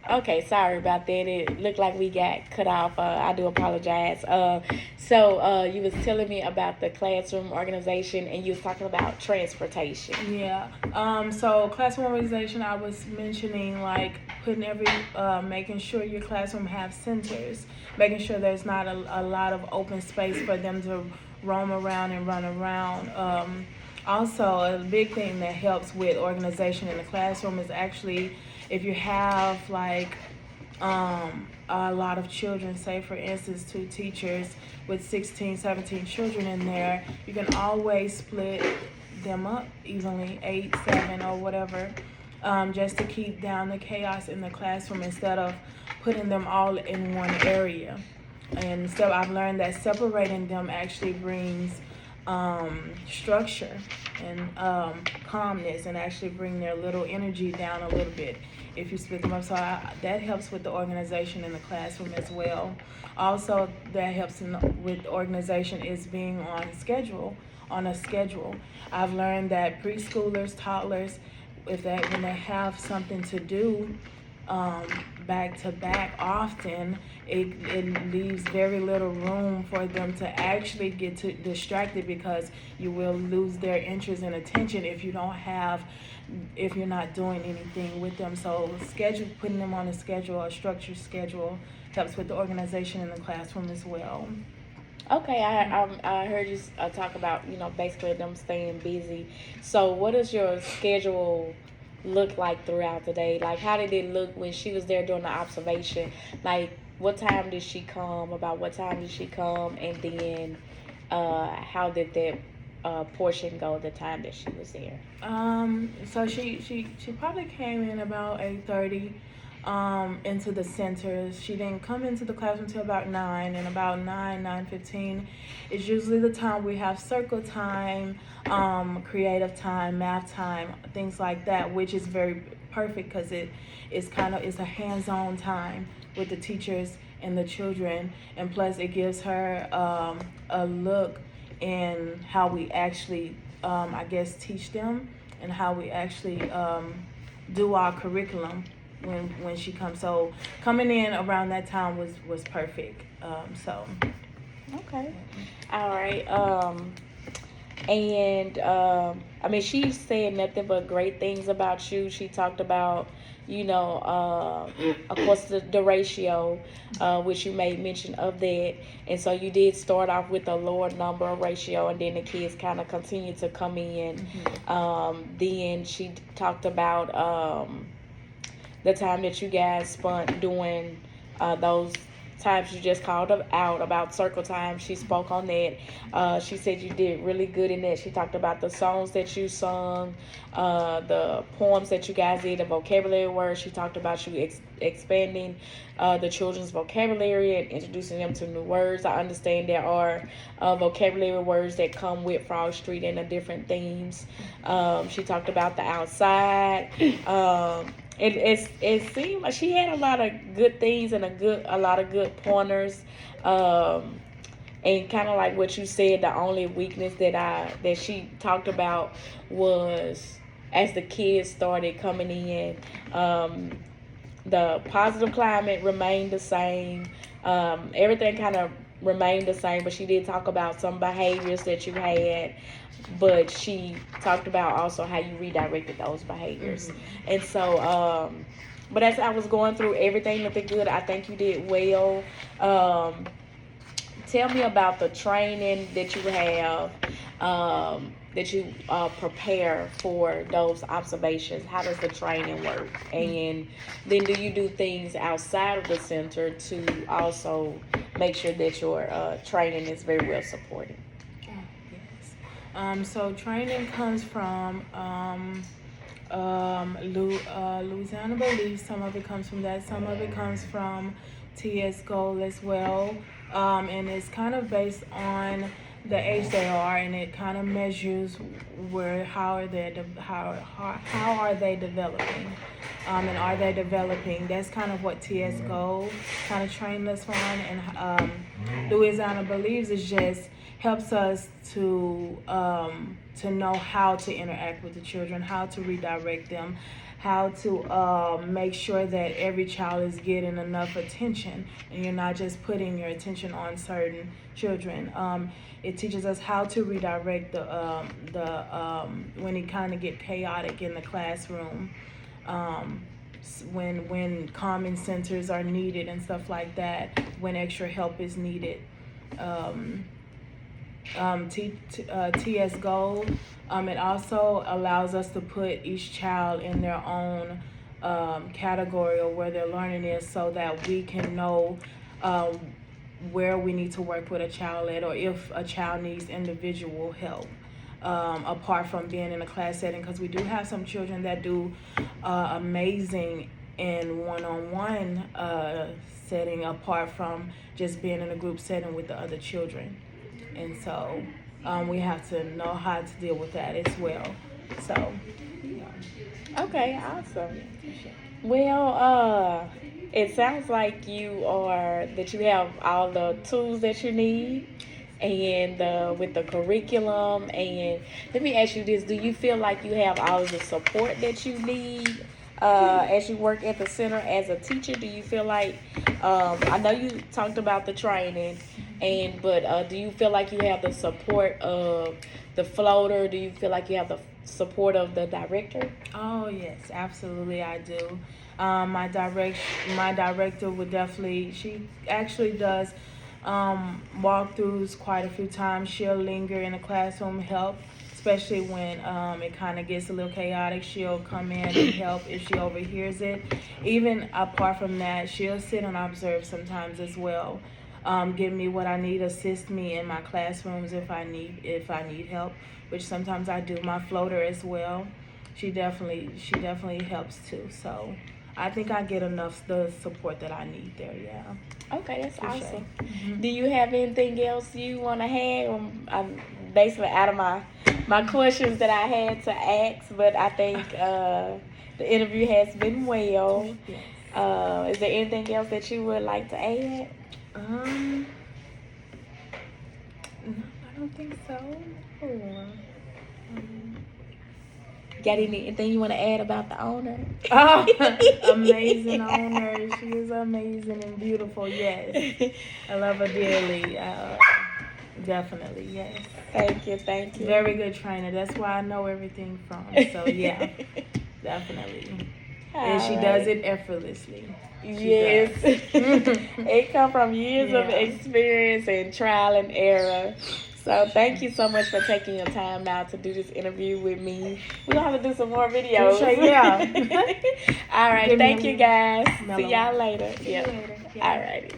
Okay, sorry about that. It looked like we got cut off. I do apologize. So you was telling me about the classroom organization, and you was talking about transportation. Yeah. So classroom organization, I was mentioning like putting making sure your classroom have centers, making sure there's not a lot of open space for them to roam around and run around. Also, a big thing that helps with organization in the classroom is actually if you have a lot of children, say for instance two teachers with 16, 17 children in there, you can always split them up evenly, 8, 7, or whatever, just to keep down the chaos in the classroom instead of putting them all in one area. And so I've learned that separating them actually brings structure and calmness, and actually bring their little energy down a little bit if you split them up. So that helps with the organization in the classroom as well. Also, that helps with the organization is being on a schedule. I've learned that preschoolers, toddlers, if they when they have something to do um, back to back often, it leaves very little room for them to actually get too distracted, because you will lose their interest and attention if you're not doing anything with them. So putting them on a schedule, a structured schedule, helps with the organization in the classroom as well. Okay, I heard you talk about basically them staying busy. So what does your schedule look like throughout the day? Like how did it look when she was there doing the observation? Like what time did she come? About what time did she come? And then how did that portion go the time that she was there? So she probably came in about 8:30 into the centers. She didn't come into the classroom until about 9, and about 9:15 is usually the time we have circle time, creative time, math time, things like that, which is very perfect because it's a hands-on time with the teachers and the children, and plus it gives her a look in how we actually I guess teach them, and how we actually do our curriculum when she comes. So coming in around that time was perfect. So Okay. All right. And I mean, she said nothing but great things about you. She talked about, of course, the ratio, which you made mention of that. And so you did start off with a lower number of ratio, and then the kids kind of continued to come in. Then she talked about the time that you guys spent doing those times you just called out about circle time. She spoke on that. She said you did really good in that. She talked about the songs that you sung, the poems that you guys did, the vocabulary words. She talked about you expanding the children's vocabulary and introducing them to new words. I understand there are vocabulary words that come with Frog Street and the different themes. She talked about the outside. It seemed like she had a lot of good things and a lot of good pointers. And kind of like what you said, the only weakness that she talked about was as the kids started coming in. The positive climate remained the same. Everything kind of remained the same, but she did talk about some behaviors that you had. But she talked about also how you redirected those behaviors. And so, but as I was going through everything, looking good, I think you did well. Tell me about the training that you have, that you prepare for those observations. How does the training work? And then do you do things outside of the center to also make sure that your training is very well supported? yes. So training comes from Louisiana Belief. Some of it comes from that. Some of it comes from TS Goal as well. And it's kind of based on the age they are, and it kind of measures how are they developing, and are they developing. That's kind of what TS Goal kind of trained us on, and Louisiana Believes is just helps us to know how to interact with the children, how to redirect them, how to make sure that every child is getting enough attention, and you're not just putting your attention on certain children. It teaches us how to redirect when it kind of get chaotic in the classroom. When calming centers are needed and stuff like that, when extra help is needed. TS Goal, it also allows us to put each child in their own category of where their learning is, so that we can know where we need to work with a child at, or if a child needs individual help. Apart from being in a class setting, because we do have some children that do amazing in one-on-one setting, apart from just being in a group setting with the other children. And so we have to know how to deal with that as well. So, yeah. Okay, awesome. Well, it sounds like you have all the tools that you need, and with the curriculum. And let me ask you this: do you feel like you have all of the support that you need as you work at the center as a teacher? Do you feel like I know you talked about the training, but do you feel like you have the support of the floater? Do you feel like you have the support of the director? Oh yes, absolutely, I do. My director would definitely. She actually does walkthroughs quite a few times. She'll linger in the classroom, help, especially when it kind of gets a little chaotic. She'll come in and help if she overhears it. Even apart from that, she'll sit and observe sometimes as well. Give me what I need, assist me in my classrooms if I need help, which sometimes I do. My floater as well. She definitely helps too. So I think I get the support that I need there. Yeah. Okay, that's awesome. Sure. Mm-hmm. Do you have anything else you want to have? I'm basically out of my questions that I had to ask, but I think the interview has been well. Yes. Is there anything else that you would like to add? No, I don't think so. Got anything you want to add about the owner? Amazing owner. She is amazing and beautiful. Yes, I love her dearly. Definitely, yes. Thank you. Very good trainer. That's where I know everything from. So yeah, definitely. And she does it effortlessly. Yes. It comes from years of experience and trial and error. So thank you so much for taking your time out to do this interview with me. We're going to have to do some more videos. Yeah. All right. Thank you, guys. See y'all later. See you later. All righty.